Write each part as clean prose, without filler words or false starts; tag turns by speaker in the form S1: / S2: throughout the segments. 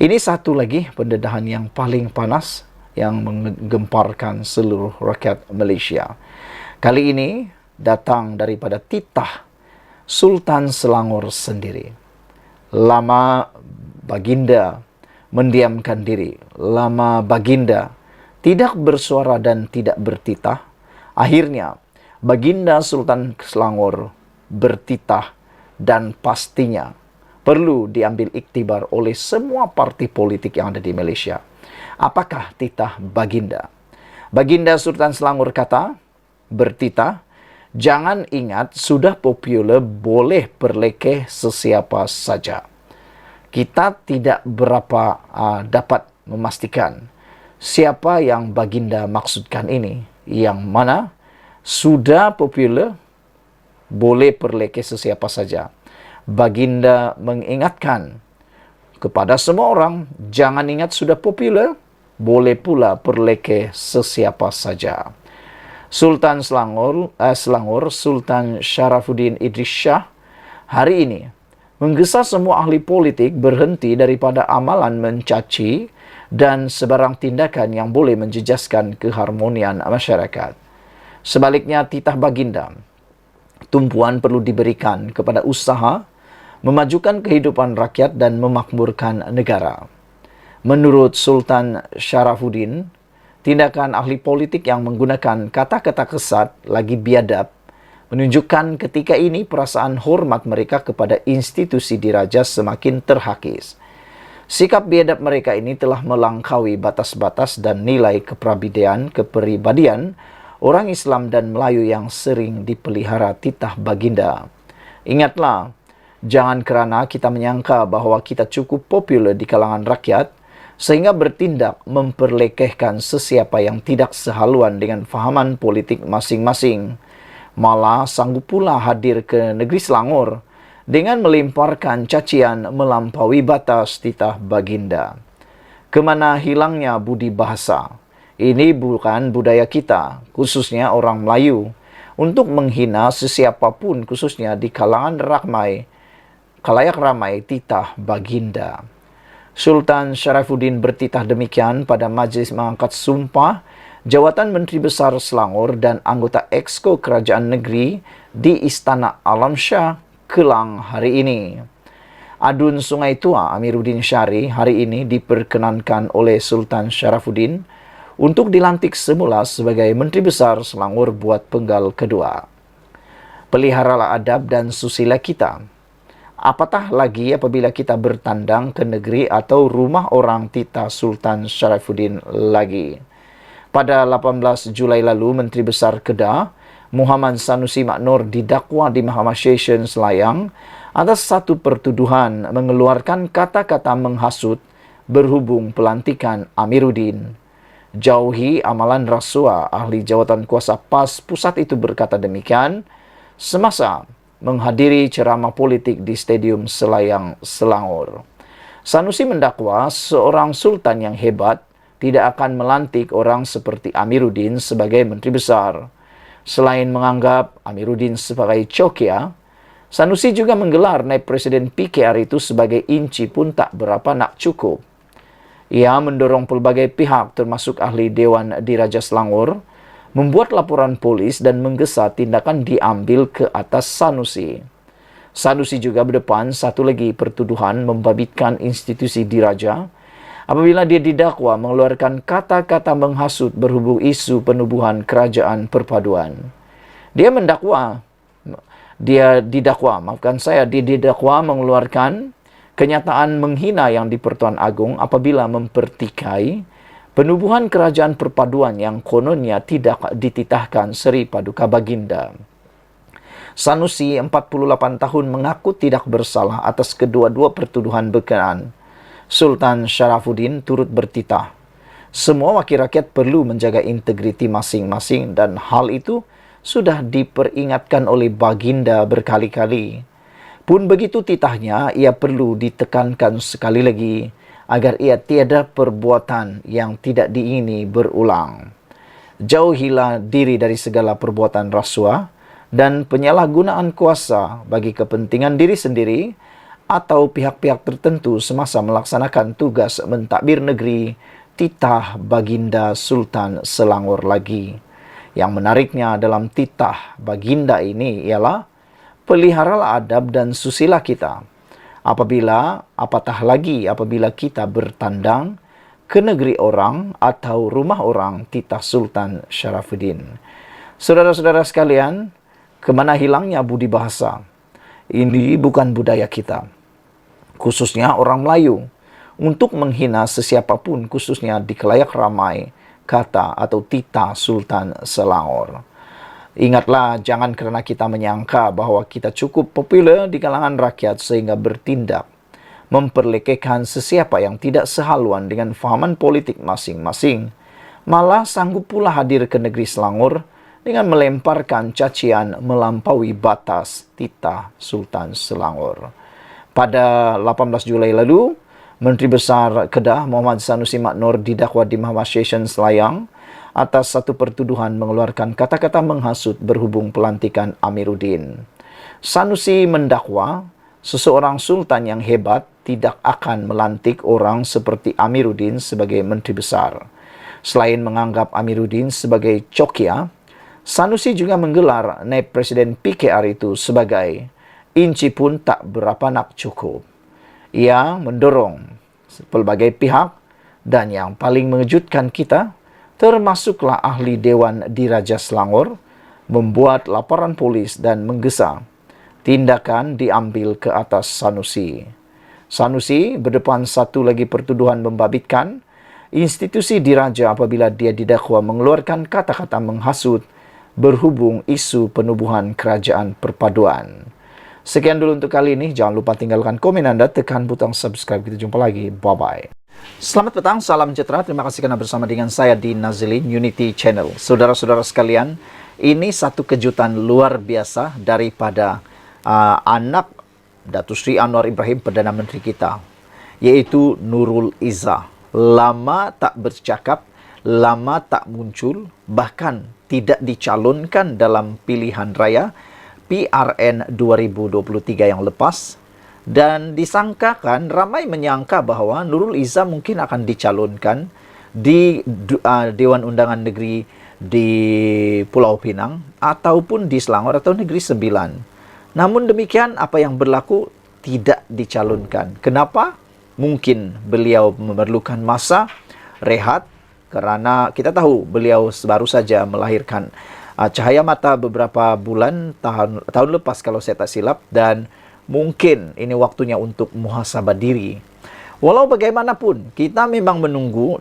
S1: Ini satu lagi pendedahan yang paling panas yang menggemparkan seluruh rakyat Malaysia. Kali ini datang daripada titah Sultan Selangor sendiri. Lama baginda mendiamkan diri, lama baginda tidak bersuara dan tidak bertitah. Akhirnya baginda Sultan Selangor bertitah dan pastinya perlu diambil iktibar oleh semua parti politik yang ada di Malaysia. Apakah titah baginda? Baginda Sultan Selangor kata, bertitah, jangan ingat sudah popular boleh perlekeh sesiapa saja. Kita tidak berapa dapat memastikan siapa yang baginda maksudkan ini. Yang mana sudah popular boleh perlekeh sesiapa saja. Baginda mengingatkan kepada semua orang, jangan ingat sudah popular, boleh pula perlekeh sesiapa saja. Sultan Selangor, Sultan Sharafuddin Idris Shah, hari ini menggesa semua ahli politik berhenti daripada amalan mencaci dan sebarang tindakan yang boleh menjejaskan keharmonian masyarakat. Sebaliknya, titah baginda, tumpuan perlu diberikan kepada usaha memajukan kehidupan rakyat dan memakmurkan negara. Menurut Sultan Sharafuddin, tindakan ahli politik yang menggunakan kata-kata kesat lagi biadab menunjukkan ketika ini perasaan hormat mereka kepada institusi diraja semakin terhakis. Sikap biadab mereka ini telah melangkaui batas-batas dan nilai kepribadian orang Islam dan Melayu yang sering dipelihara titah baginda. Ingatlah, jangan kerana kita menyangka bahawa kita cukup popular di kalangan rakyat sehingga bertindak memperlekehkan sesiapa yang tidak sehaluan dengan fahaman politik masing-masing. Malah sanggup pula hadir ke negeri Selangor dengan melemparkan cacian melampaui batas titah baginda. Kemana hilangnya budi bahasa? Ini bukan budaya kita, khususnya orang Melayu, untuk menghina sesiapapun khususnya di kalangan khalayak ramai titah baginda. Sultan Sharafuddin bertitah demikian pada majlis mengangkat sumpah jawatan Menteri Besar Selangor dan anggota Exco Kerajaan Negeri di Istana Alam Shah, Kelang hari ini. Adun Sungai Tua Amiruddin Syari hari ini diperkenankan oleh Sultan Sharafuddin untuk dilantik semula sebagai Menteri Besar Selangor buat penggal kedua. Peliharalah adab dan susila kita. Apatah lagi apabila kita bertandang ke negeri atau rumah orang titah Sultan Sharafuddin lagi. Pada 18 Julai lalu, Menteri Besar Kedah, Muhammad Sanusi Maknor didakwa di Mahkamah Session Selayang atas satu pertuduhan mengeluarkan kata-kata menghasut berhubung pelantikan Amiruddin. Jauhi amalan rasuah, ahli jawatan kuasa PAS pusat itu berkata demikian semasa menghadiri ceramah politik di Stadium Selayang, Selangor. Sanusi mendakwa seorang sultan yang hebat tidak akan melantik orang seperti Amiruddin sebagai Menteri Besar. Selain menganggap Amiruddin sebagai cokia, Sanusi juga menggelar naib Presiden PKR itu sebagai inci pun tak berapa nak cukup. Ia mendorong pelbagai pihak termasuk ahli Dewan Diraja Selangor membuat laporan polis dan menggesa tindakan diambil ke atas Sanusi. Sanusi juga berdepan satu lagi pertuduhan membabitkan institusi diraja apabila dia didakwa mengeluarkan kata-kata menghasut berhubung isu penubuhan kerajaan perpaduan. Dia didakwa mengeluarkan kenyataan menghina yang di-Pertuan Agong apabila mempertikai penubuhan kerajaan perpaduan yang kononnya tidak dititahkan Seri Paduka Baginda. Sanusi, 48 tahun, mengaku tidak bersalah atas kedua-dua pertuduhan berkenaan. Sultan Sharafuddin turut bertitah, semua wakil rakyat perlu menjaga integriti masing-masing dan hal itu sudah diperingatkan oleh baginda berkali-kali. Pun begitu titahnya, ia perlu ditekankan sekali lagi agar ia tiada perbuatan yang tidak diingini berulang. Jauhilah diri dari segala perbuatan rasuah dan penyalahgunaan kuasa bagi kepentingan diri sendiri atau pihak-pihak tertentu semasa melaksanakan tugas mentadbir negeri titah Baginda Sultan Selangor lagi. Yang menariknya dalam titah Baginda ini ialah peliharalah adab dan susila kita. Apatah lagi apabila kita bertandang ke negeri orang atau rumah orang titah Sultan Syarafuddin. Saudara-saudara sekalian, kemana hilangnya budi bahasa? Ini bukan budaya kita, khususnya orang Melayu, untuk menghina sesiapapun, khususnya di khalayak ramai, kata atau titah Sultan Selangor. Ingatlah, jangan kerana kita menyangka bahwa kita cukup popular di kalangan rakyat sehingga bertindak memperlekehkan sesiapa yang tidak sehaluan dengan fahaman politik masing-masing, malah sanggup pula hadir ke negeri Selangor dengan melemparkan cacian melampaui batas titah Sultan Selangor. Pada 18 Julai lalu, Menteri Besar Kedah Muhammad Sanusi Maknor didakwa di Mahkamah Session Selayang atas satu pertuduhan mengeluarkan kata-kata menghasut berhubung pelantikan Amiruddin. Sanusi mendakwa seseorang sultan yang hebat tidak akan melantik orang seperti Amiruddin sebagai Menteri Besar. Selain menganggap Amiruddin sebagai cokia, Sanusi juga menggelar naib Presiden PKR itu sebagai inci pun tak berapa nak cukup. Ia mendorong pelbagai pihak dan yang paling mengejutkan kita, termasuklah ahli Dewan Diraja Selangor, membuat laporan polis dan menggesa tindakan diambil ke atas Sanusi. Sanusi berdepan satu lagi pertuduhan membabitkan institusi diraja apabila dia didakwa mengeluarkan kata-kata menghasut berhubung isu penubuhan kerajaan perpaduan. Sekian dulu untuk kali ini. Jangan lupa tinggalkan komen Anda, tekan butang subscribe. Kita jumpa lagi. Bye-bye. Selamat petang, salam sejahtera. Terima kasih karena bersama dengan saya di Nazilin Unity Channel. Saudara-saudara sekalian, ini satu kejutan luar biasa daripada anak Datuk Seri Anwar Ibrahim, Perdana Menteri kita, yaitu Nurul Izzah. Lama tak bercakap, lama tak muncul, bahkan tidak dicalonkan dalam pilihan raya PRN 2023 yang lepas, dan disangkakan, ramai menyangka bahawa Nurul Izzah mungkin akan dicalonkan di Dewan Undangan Negeri di Pulau Pinang ataupun di Selangor atau Negeri Sembilan. Namun demikian, apa yang berlaku, tidak dicalonkan. Kenapa? Mungkin beliau memerlukan masa rehat kerana kita tahu beliau baru saja melahirkan cahaya mata beberapa bulan tahun lepas kalau saya tak silap, dan mungkin ini waktunya untuk muhasabah diri. Walau bagaimanapun, kita memang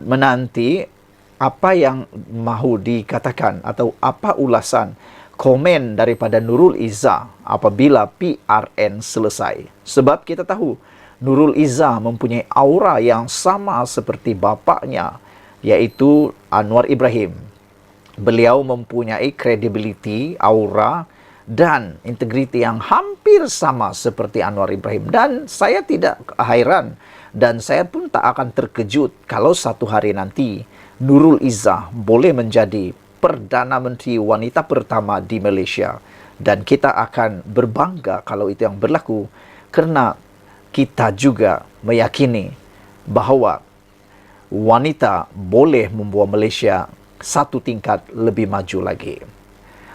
S1: menanti apa yang mahu dikatakan atau apa ulasan komen daripada Nurul Izzah apabila PRN selesai. Sebab kita tahu Nurul Izzah mempunyai aura yang sama seperti bapaknya, yaitu Anwar Ibrahim. Beliau mempunyai kredibiliti, aura dan integriti yang hampir sama seperti Anwar Ibrahim. Dan saya tidak hairan dan saya pun tak akan terkejut kalau satu hari nanti Nurul Izzah boleh menjadi Perdana Menteri wanita pertama di Malaysia. Dan kita akan berbangga kalau itu yang berlaku, kerana kita juga meyakini bahawa wanita boleh membawa Malaysia satu tingkat lebih maju lagi.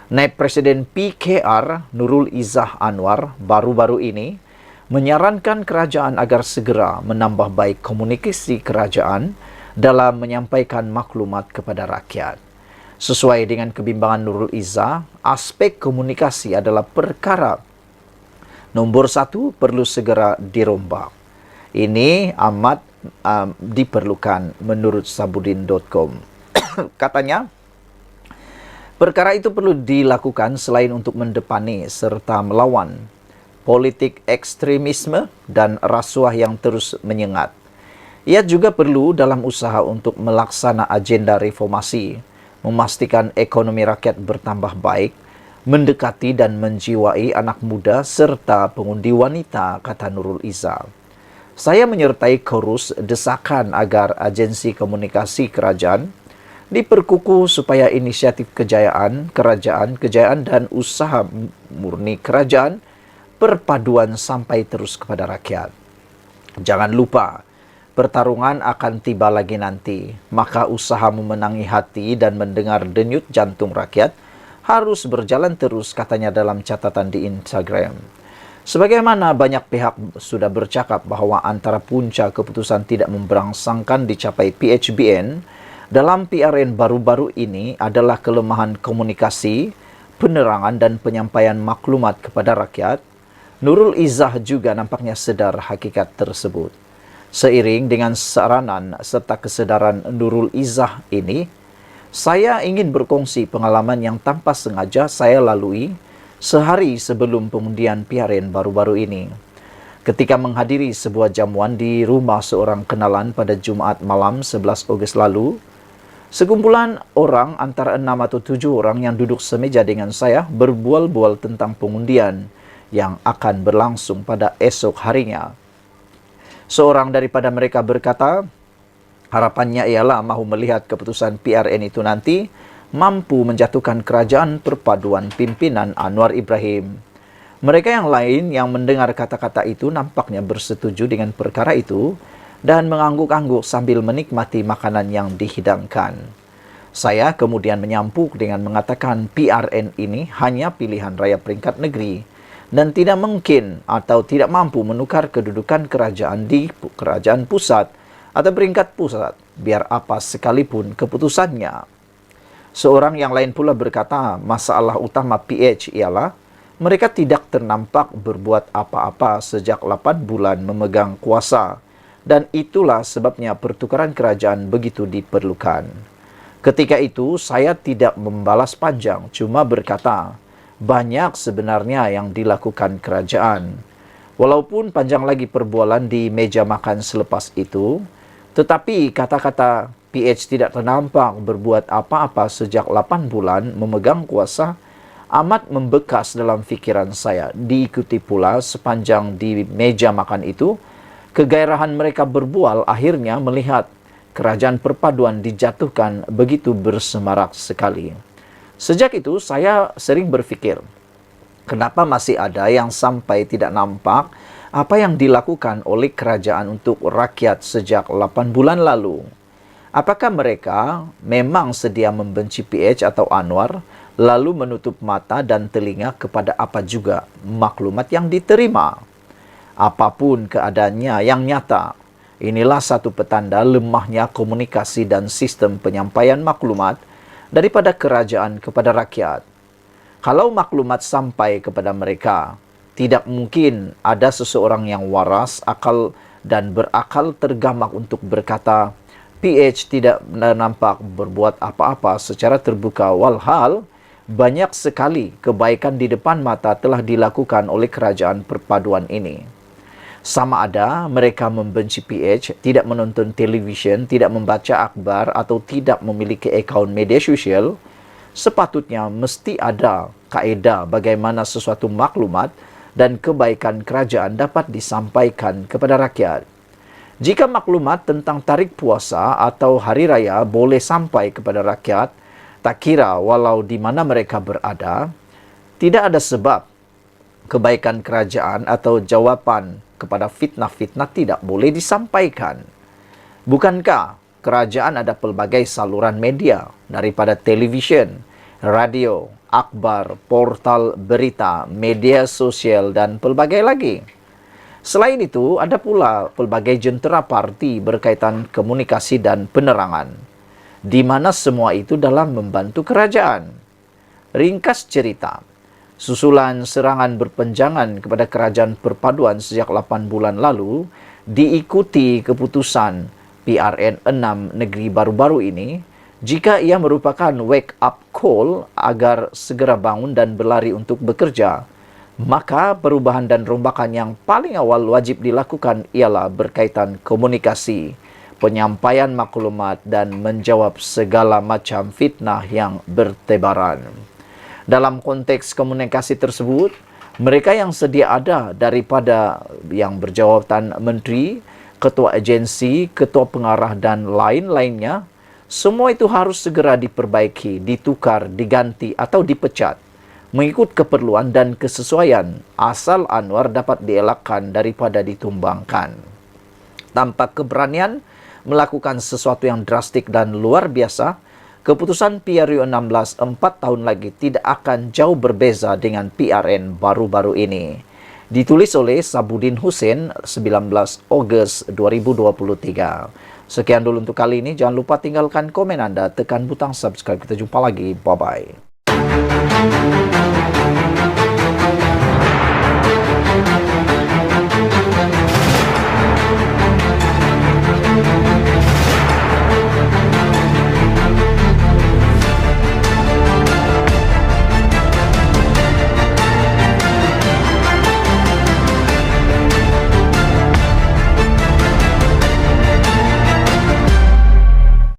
S1: Naib Presiden PKR Nurul Izzah Anwar baru-baru ini menyarankan kerajaan agar segera menambah baik komunikasi kerajaan dalam menyampaikan maklumat kepada rakyat. Sesuai dengan kebimbangan Nurul Izzah, aspek komunikasi adalah perkara nombor satu perlu segera dirombak. Ini amat diperlukan menurut Sabudin.com. Katanya, perkara itu perlu dilakukan selain untuk mendepani serta melawan politik ekstremisme dan rasuah yang terus menyengat. Ia juga perlu dalam usaha untuk melaksana agenda reformasi, memastikan ekonomi rakyat bertambah baik, mendekati dan menjiwai anak muda serta pengundi wanita, kata Nurul Izzah. Saya menyertai korus desakan agar agensi komunikasi kerajaan diperkukuh supaya inisiatif kejayaan dan usaha murni kerajaan perpaduan sampai terus kepada rakyat. Jangan lupa, pertarungan akan tiba lagi nanti, maka usaha memenangi hati dan mendengar denyut jantung rakyat harus berjalan terus, katanya dalam catatan di Instagram. Sebagaimana banyak pihak sudah bercakap bahwa antara punca keputusan tidak memberangsangkan dicapai PHBN dalam PRN baru-baru ini adalah kelemahan komunikasi, penerangan dan penyampaian maklumat kepada rakyat. Nurul Izzah juga nampaknya sedar hakikat tersebut. Seiring dengan saranan serta kesedaran Nurul Izzah ini, saya ingin berkongsi pengalaman yang tanpa sengaja saya lalui sehari sebelum pengundian PRN baru-baru ini. Ketika menghadiri sebuah jamuan di rumah seorang kenalan pada Jumaat malam 11 Ogos lalu, sekumpulan orang antara 6 atau 7 orang yang duduk semeja dengan saya berbual-bual tentang pengundian yang akan berlangsung pada esok harinya. Seorang daripada mereka berkata, harapannya ialah mahu melihat keputusan PRN itu nanti mampu menjatuhkan kerajaan perpaduan pimpinan Anwar Ibrahim. Mereka yang lain yang mendengar kata-kata itu nampaknya bersetuju dengan perkara itu dan mengangguk-angguk sambil menikmati makanan yang dihidangkan. Saya kemudian menyampuk dengan mengatakan PRN ini hanya pilihan raya peringkat negeri dan tidak mungkin atau tidak mampu menukar kedudukan kerajaan di kerajaan pusat atau peringkat pusat, biar apa sekalipun keputusannya. Seorang yang lain pula berkata, masalah utama PH ialah mereka tidak ternampak berbuat apa-apa sejak 8 bulan memegang kuasa, dan itulah sebabnya pertukaran kerajaan begitu diperlukan. Ketika itu, saya tidak membalas panjang, cuma berkata, banyak sebenarnya yang dilakukan kerajaan. Walaupun panjang lagi perbualan di meja makan selepas itu, tetapi kata-kata PH tidak ternampak berbuat apa-apa sejak 8 bulan memegang kuasa amat membekas dalam fikiran saya. Diikuti pula sepanjang di meja makan itu, kegairahan mereka berbual akhirnya melihat kerajaan perpaduan dijatuhkan begitu bersemarak sekali. Sejak itu saya sering berpikir, kenapa masih ada yang sampai tidak nampak apa yang dilakukan oleh kerajaan untuk rakyat sejak 8 bulan lalu? Apakah mereka memang sedia membenci PH atau Anwar, lalu menutup mata dan telinga kepada apa juga maklumat yang diterima? Apapun keadaannya yang nyata, inilah satu petanda lemahnya komunikasi dan sistem penyampaian maklumat daripada kerajaan kepada rakyat. Kalau maklumat sampai kepada mereka, tidak mungkin ada seseorang yang waras, akal dan berakal tergamak untuk berkata, PH tidak nampak berbuat apa-apa secara terbuka, walhal banyak sekali kebaikan di depan mata telah dilakukan oleh kerajaan perpaduan ini. Sama ada mereka membenci PH, tidak menonton televisyen, tidak membaca akhbar atau tidak memiliki akaun media sosial, sepatutnya mesti ada kaedah bagaimana sesuatu maklumat dan kebaikan kerajaan dapat disampaikan kepada rakyat. Jika maklumat tentang tarik puasa atau hari raya boleh sampai kepada rakyat, tak kira walau di mana mereka berada, tidak ada sebab kebaikan kerajaan atau jawapan kepada fitnah-fitnah tidak boleh disampaikan. Bukankah kerajaan ada pelbagai saluran media, daripada televisyen, radio, akhbar, portal berita, media sosial dan pelbagai lagi. Selain itu, ada pula pelbagai jentera parti berkaitan komunikasi dan penerangan, di mana semua itu dalam membantu kerajaan. Ringkas cerita, susulan serangan berpenjangan kepada kerajaan perpaduan sejak 8 bulan lalu diikuti keputusan PRN 6 negeri baru-baru ini, jika ia merupakan wake up call agar segera bangun dan berlari untuk bekerja, maka perubahan dan rombakan yang paling awal wajib dilakukan ialah berkaitan komunikasi, penyampaian maklumat dan menjawab segala macam fitnah yang bertebaran. Dalam konteks komunikasi tersebut, mereka yang sedia ada daripada yang berjawatan menteri, ketua agensi, ketua pengarah dan lain-lainnya, semua itu harus segera diperbaiki, ditukar, diganti atau dipecat. mengikut keperluan dan kesesuaian, asal Anwar dapat dielakkan daripada ditumbangkan. Tanpa keberanian melakukan sesuatu yang drastik dan luar biasa, keputusan PRU 16 4 tahun lagi tidak akan jauh berbeza dengan PRN baru-baru ini. Ditulis oleh Sabudin Hussein 19 Ogos 2023. Sekian dulu untuk kali ini. Jangan lupa tinggalkan komen Anda, tekan butang subscribe. Kita jumpa lagi. Bye-bye.